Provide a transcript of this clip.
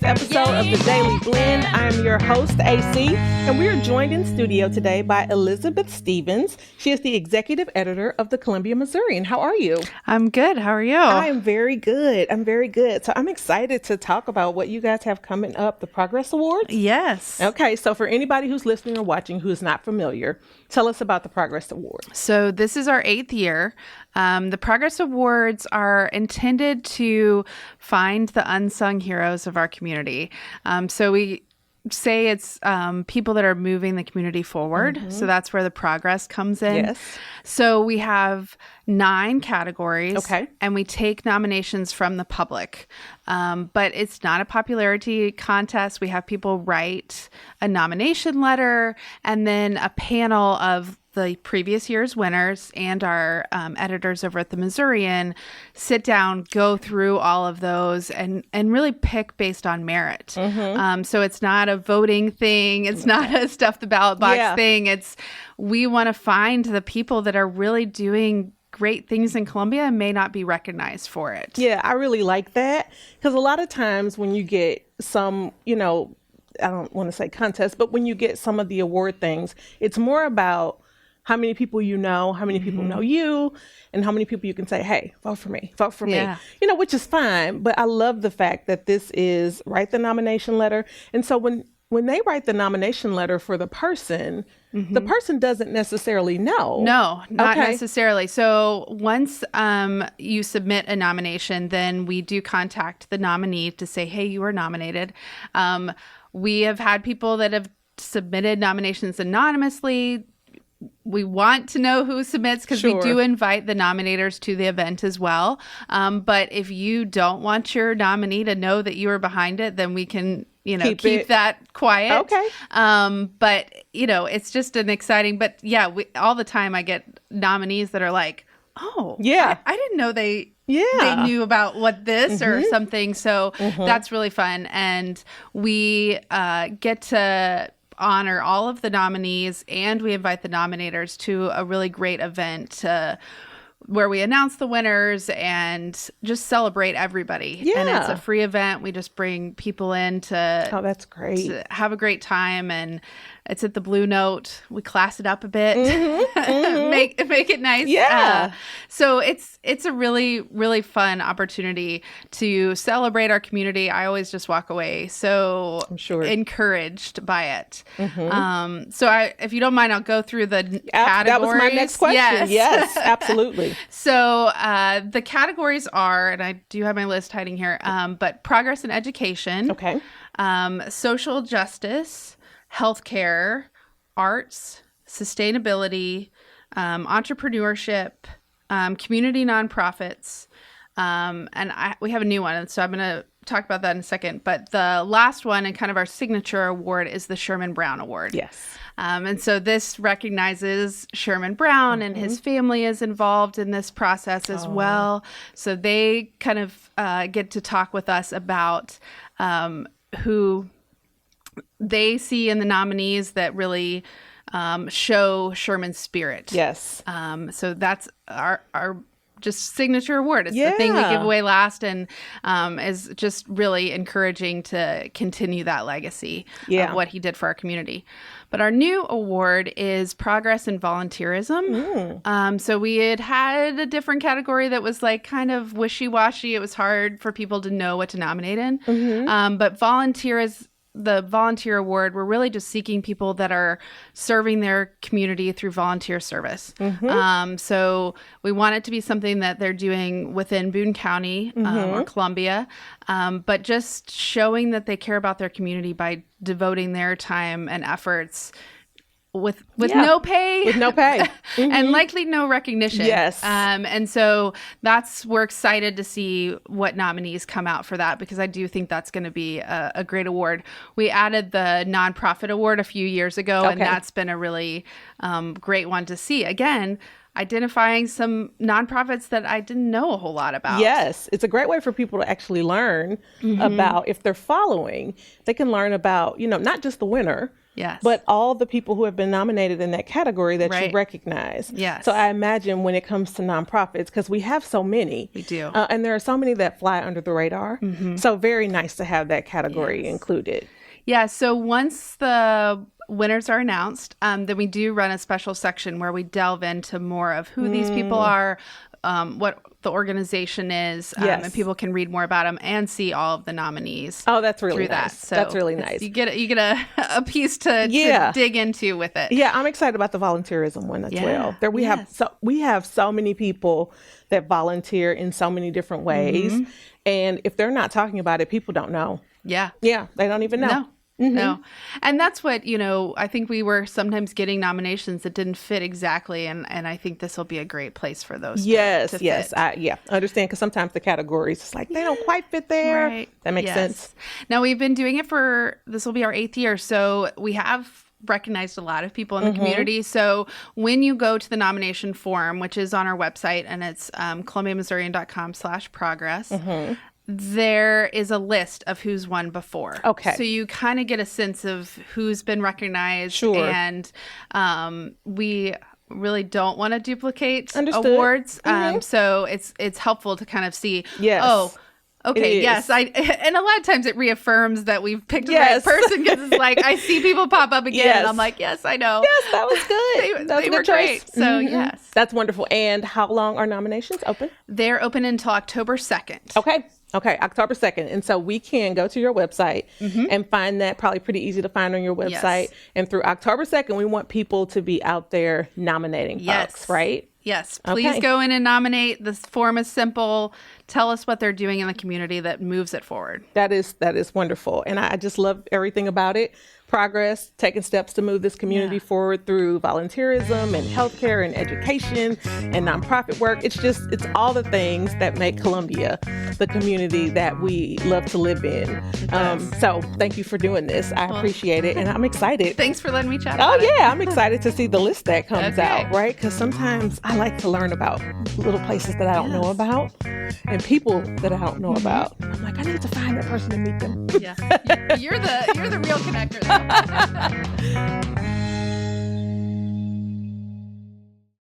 today's episode of The Daily Blend. I'm your host, AC, and we are joined in studio today by Elizabeth Stevens. She is the executive editor of the Columbia Missourian. How are you? I'm good. How are you? I am very good. So I'm excited to talk about what you guys have coming up, the Progress Awards. Yes. Okay, so for anybody who's listening or watching who is not familiar, tell us about the Progress Awards. So this is our 8th year. The Progress Awards are intended to find the unsung heroes of our community. So we say it's people that are moving the community forward. Mm-hmm. So that's where the progress comes in. Yes. So we have 9 categories. Okay. And we take nominations from the public. But it's not a popularity contest. We have people write a nomination letter and then a panel of the previous year's winners and our editors over at the Missourian sit down, go through all of those and really pick based on merit. Mm-hmm. So it's not a voting thing. It's not a stuff the ballot box thing. We want to find the people that are really doing great things in Columbia and may not be recognized for it. Yeah, I really like that because a lot of times when you get some, I don't want to say contest, but when you get some of the award things, it's more about how many people you know, how many people know you, and how many people you can say, hey, vote for me, which is fine. But I love the fact that this is write the nomination letter. And so when they write the nomination letter for the person, the person doesn't necessarily know. No, not necessarily. So once you submit a nomination, then we do contact the nominee to say, hey, you were nominated. We have had people that have submitted nominations anonymously. We want to know who submits because we do invite the nominators to the event as well. But if you don't want your nominee to know that you were behind it, then we can, keep that quiet. Okay. But, it's just an exciting, but yeah, all the time I get nominees that are like, oh, yeah, I didn't know they knew about what this or something. So that's really fun. And we get to honor all of the nominees, and we invite the nominators to a really great event where we announce the winners and just celebrate everybody. Yeah. And it's a free event. We just bring people in that's great. to have a great time, and it's at the Blue Note. We class it up a bit, make it nice. Yeah. So it's a really, really fun opportunity to celebrate our community. I always just walk away so encouraged by it. So if you don't mind, I'll go through the categories. That was my next question. Yes, absolutely. So the categories are, and I do have my list hiding here, but progress in education, social justice, healthcare, arts, sustainability, entrepreneurship, community nonprofits, and we have a new one, so I'm going to talk about that in a second. But the last one and kind of our signature award is the Sherman Brown Award. Yes. And so this recognizes Sherman Brown and his family is involved in this process as well. So they kind of get to talk with us about who they see in the nominees that really show Sherman's spirit. Yes. So that's our just signature award. It's the thing we give away last, and is just really encouraging to continue that legacy of what he did for our community. But our new award is Progress in Volunteerism. So we had a different category that was like kind of wishy-washy. It was hard for people to know what to nominate in. But the volunteer award, we're really just seeking people that are serving their community through volunteer service. So we want it to be something that they're doing within Boone County or Columbia, but just showing that they care about their community by devoting their time and efforts with no pay. With no pay. And likely no recognition. Yes. And so we're excited to see what nominees come out for that, because I do think that's going to be a great award. We added the nonprofit award a few years ago, and that's been a really great one to see. Again, identifying some nonprofits that I didn't know a whole lot about. Yes. It's a great way for people to actually learn about, if they're following, they can learn about, not just the winner, Yes. but all the people who have been nominated in that category that you recognize. Yes. So I imagine when it comes to nonprofits, because we have so many. We do. And there are so many that fly under the radar. So very nice to have that category included. Yeah. So once the winners are announced, then we do run a special section where we delve into more of who these people are, what the organization is, and people can read more about them and see all of the nominees. Oh, that's really nice. That. So that's really nice. You get a piece to dig into with it. Yeah, I'm excited about the volunteerism one as well. There we have so many people that volunteer in so many different ways, and if they're not talking about it, people don't know. Yeah, they don't even know. No. And that's what, I think we were sometimes getting nominations that didn't fit exactly. And I think this will be a great place for those. Yes. to fit. I understand. Because sometimes the categories, it's like, they don't quite fit there. Right. That makes sense. Now, we've been doing it this will be our 8th year. So we have recognized a lot of people in the community. So when you go to the nomination form, which is on our website, and it's ColumbiaMissourian.com/progress, there is a list of who's won before. Okay. So you kind of get a sense of who's been recognized. Sure. And we really don't want to duplicate Understood. awards. So it's helpful to kind of see, okay, yes. And a lot of times it reaffirms that we've picked the right person, because it's like, I see people pop up again and I'm like, yes, I know. Yes, that was good. They were great. So yes. That's wonderful. And how long are nominations open? They're open until October 2nd. Okay, October 2nd. And so we can go to your website and find that, probably pretty easy to find on your website. Yes. And through October 2nd, we want people to be out there nominating folks, right? Yes, please go in and nominate. This form is simple. Tell us what they're doing in the community that moves it forward. That is wonderful. And I just love everything about it. Progress, taking steps to move this community forward through volunteerism and healthcare and education and nonprofit work. It's all the things that make Columbia the community that we love to live in. So thank you for doing this. I appreciate it. And I'm excited. Thanks for letting me chat about it. I'm excited to see the list that comes out, right? Because sometimes I like to learn about little places that I don't know about and people that I don't know about. I'm like, I need to find that person and meet them. Yeah, you're the real connector there.